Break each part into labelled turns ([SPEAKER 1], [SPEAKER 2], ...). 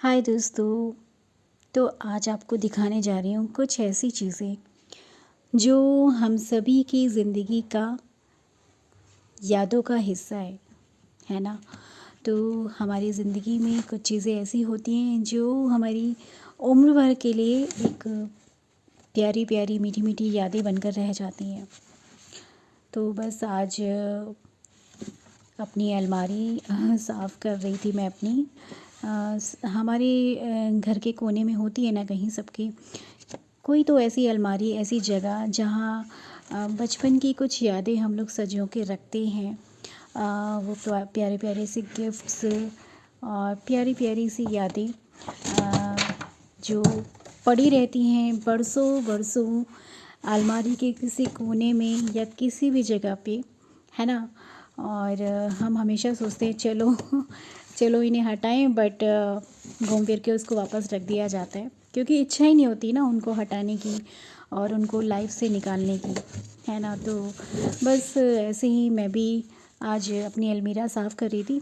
[SPEAKER 1] हाय दोस्तों। तो आज आपको दिखाने जा रही हूँ कुछ ऐसी चीज़ें जो हम सभी की ज़िंदगी का यादों का हिस्सा है ना। तो हमारी ज़िंदगी में कुछ चीज़ें ऐसी होती हैं जो हमारी उम्र भर के लिए एक प्यारी प्यारी मीठी मीठी यादें बनकर रह जाती हैं। तो बस आज अपनी अलमारी साफ़ कर रही थी मैं अपनी। हमारे घर के कोने में होती है ना कहीं सबकी कोई तो ऐसी अलमारी, ऐसी जगह जहाँ बचपन की कुछ यादें हम लोग सँजो के रखते हैं। वो प्यारे प्यारे से गिफ्ट्स और प्यारी प्यारी सी यादें जो पड़ी रहती हैं बरसों बरसों अलमारी के किसी कोने में या किसी भी जगह पे, है ना। और हम हमेशा सोचते हैं चलो चलो इन्हें हटाएं, बट घूम फिर के उसको वापस रख दिया जाता है क्योंकि इच्छा ही नहीं होती ना उनको हटाने की और उनको लाइफ से निकालने की, है ना। तो बस ऐसे ही मैं भी आज अपनी अलमीरा साफ़ कर रही थी,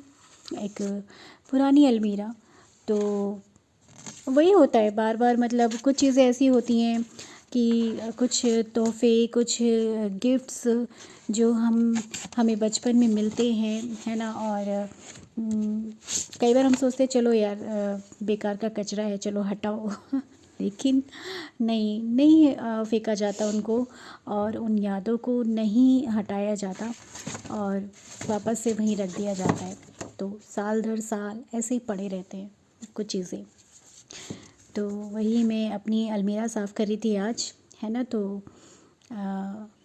[SPEAKER 1] एक पुरानी अलमीरा। तो वही होता है बार बार, मतलब कुछ चीज़ें ऐसी होती हैं कि कुछ तोहफ़े, कुछ गिफ्ट्स जो हमें बचपन में मिलते हैं, है ना। और कई बार हम सोचते हैं चलो यार बेकार का कचरा है, चलो हटाओ लेकिन नहीं फेंका जाता उनको और उन यादों को नहीं हटाया जाता और वापस से वहीं रख दिया जाता है। तो साल दर साल ऐसे ही पड़े रहते हैं कुछ चीज़ें। तो वही मैं अपनी अलमीरा साफ़ कर रही थी आज, है ना। तो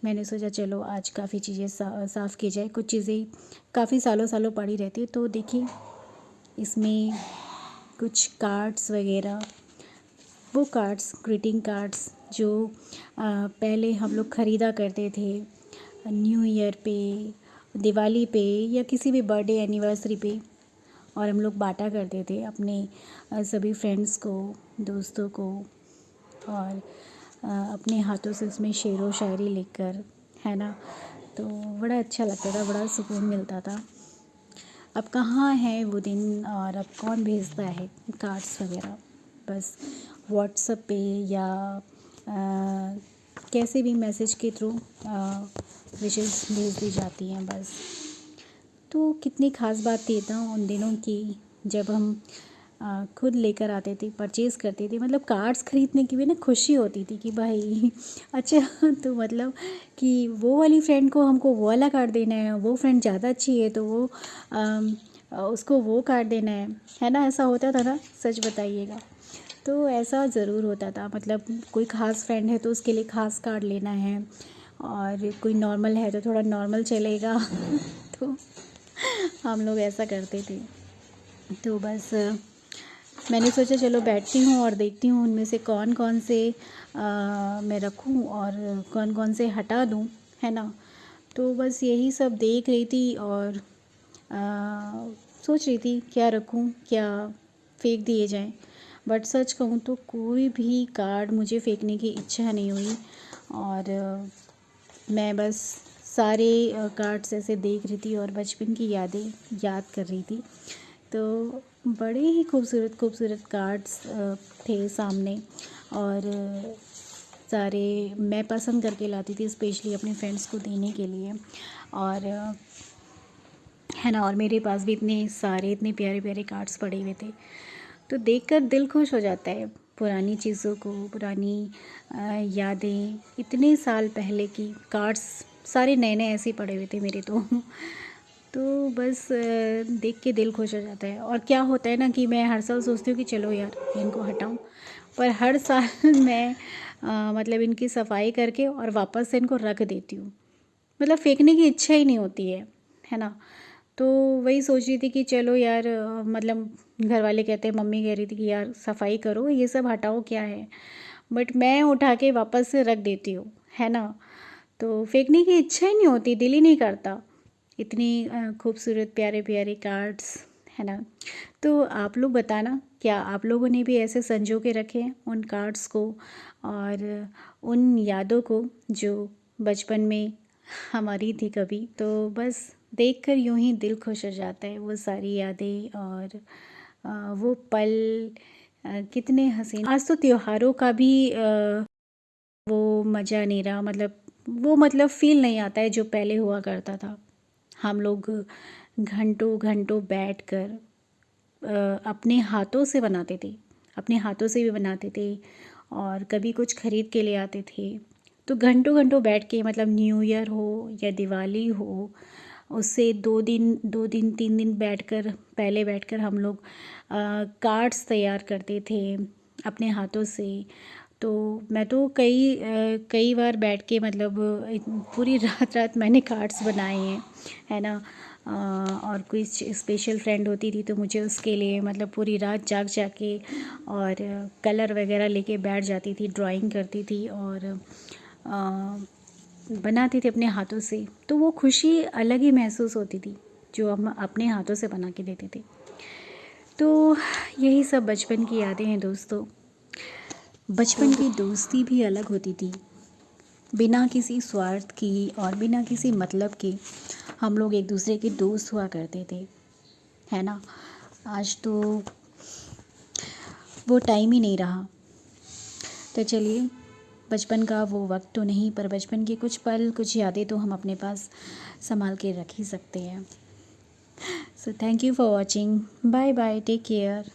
[SPEAKER 1] मैंने सोचा चलो आज काफ़ी चीज़ें साफ़ की जाए। कुछ चीज़ें काफ़ी सालों सालों पड़ी रहती है। तो देखिए इसमें कुछ कार्ड्स वगैरह, वो कार्ड्स, ग्रीटिंग कार्ड्स जो पहले हम लोग ख़रीदा करते थे न्यू ईयर पे, दिवाली पे या किसी भी बर्थडे एनिवर्सरी पे, और हम लोग बांटा करते थे अपने सभी फ्रेंड्स को, दोस्तों को। और अपने हाथों से उसमें शेर व शायरी लिखकर, है ना। तो बड़ा अच्छा लगता था, बड़ा सुकून मिलता था। अब कहाँ है वो दिन और अब कौन भेजता है कार्ड्स वगैरह। बस व्हाट्सएप पे या कैसे भी मैसेज के थ्रू विशेस भेज दी जाती हैं बस। तो कितनी ख़ास बात थी ना उन दिनों की, जब हम खुद लेकर आते थे, परचेज़ करते थे। मतलब कार्ड्स ख़रीदने की भी ना खुशी होती थी कि भाई अच्छा तो मतलब कि वो वाली फ्रेंड को हमको वो वाला कार्ड देना है, वो फ्रेंड ज़्यादा अच्छी है तो वो उसको वो कार्ड देना है ना। ऐसा होता था ना, सच बताइएगा। तो ऐसा ज़रूर होता था, मतलब कोई ख़ास फ्रेंड है तो उसके लिए ख़ास कार्ड लेना है, और कोई नॉर्मल है तो थोड़ा नॉर्मल चलेगा तो हम लोग ऐसा करते थे। तो बस मैंने सोचा चलो बैठती हूँ और देखती हूँ उनमें से कौन कौन से मैं रखूँ और कौन कौन से हटा दूँ, है ना। तो बस यही सब देख रही थी और सोच रही थी क्या रखूँ, क्या फेंक दिए जाएं। बट सच कहूँ तो कोई भी कार्ड मुझे फेंकने की इच्छा नहीं हुई, और मैं बस सारे कार्ड्स ऐसे देख रही थी और बचपन की यादें याद कर रही थी। तो बड़े ही खूबसूरत खूबसूरत कार्ड्स थे सामने, और सारे मैं पसंद करके लाती थी स्पेशली अपने फ्रेंड्स को देने के लिए। और है ना, और मेरे पास भी इतने सारे इतने प्यारे प्यारे कार्ड्स पड़े हुए थे। तो देखकर दिल खुश हो जाता है पुरानी चीज़ों को, पुरानी यादें, इतने साल पहले की कार्ड्स सारे नए नए ऐसे ही पड़े हुए थे मेरे तो तो बस देख के दिल खुश हो जाता है। और क्या होता है ना कि मैं हर साल सोचती हूँ कि चलो यार इनको हटाऊँ, पर हर साल मैं मतलब इनकी सफाई करके और वापस से इनको रख देती हूँ। मतलब फेंकने की इच्छा ही नहीं होती है ना। तो वही सोच रही थी कि चलो यार मतलब घर वाले कहते हैं, मम्मी कह रही थी कि यार सफाई करो, ये सब हटाओ क्या है, बट मैं उठा के वापस से रख देती हूँ, है ना। तो फेंकने की इच्छा ही नहीं होती, दिल ही नहीं करता। इतनी खूबसूरत प्यारे प्यारे कार्ड्स, है ना। तो आप लोग बताना, क्या आप लोगों ने भी ऐसे संजो के रखे हैं उन कार्ड्स को और उन यादों को जो बचपन में हमारी थी कभी। तो बस देखकर यूं ही दिल खुश हो जाता है, वो सारी यादें और वो पल कितने हसीन। आज तो त्योहारों का भी वो मज़ा नहीं रहा, मतलब वो मतलब फ़ील नहीं आता है जो पहले हुआ करता था। हम लोग घंटों घंटों बैठकर अपने हाथों से बनाते थे, अपने हाथों से भी बनाते थे, और कभी कुछ ख़रीद के ले आते थे। तो घंटों घंटों बैठ के, मतलब न्यू ईयर हो या दिवाली हो, उससे 2 दिन 3 दिन बैठकर, पहले बैठकर हम लोग कार्ड्स तैयार करते थे अपने हाथों से। तो मैं तो कई बार बैठ के, मतलब पूरी रात रात मैंने कार्ड्स बनाए हैं, है ना। और कोई स्पेशल फ्रेंड होती थी तो मुझे उसके लिए मतलब पूरी रात जाग जाग के और कलर वगैरह लेके बैठ जाती थी, ड्राइंग करती थी और बनाती थी अपने हाथों से। तो वो खुशी अलग ही महसूस होती थी जो हम अपने हाथों से बना के देते थे। तो यही सब बचपन की यादें हैं दोस्तों। बचपन की दोस्ती भी अलग होती थी, बिना किसी स्वार्थ की और बिना किसी मतलब के हम लोग एक दूसरे के दोस्त हुआ करते थे, है ना। आज तो वो टाइम ही नहीं रहा। तो चलिए, बचपन का वो वक्त तो नहीं, पर बचपन के कुछ पल, कुछ यादें तो हम अपने पास संभाल के रख ही सकते हैं। So thank you for watching, bye bye, take care.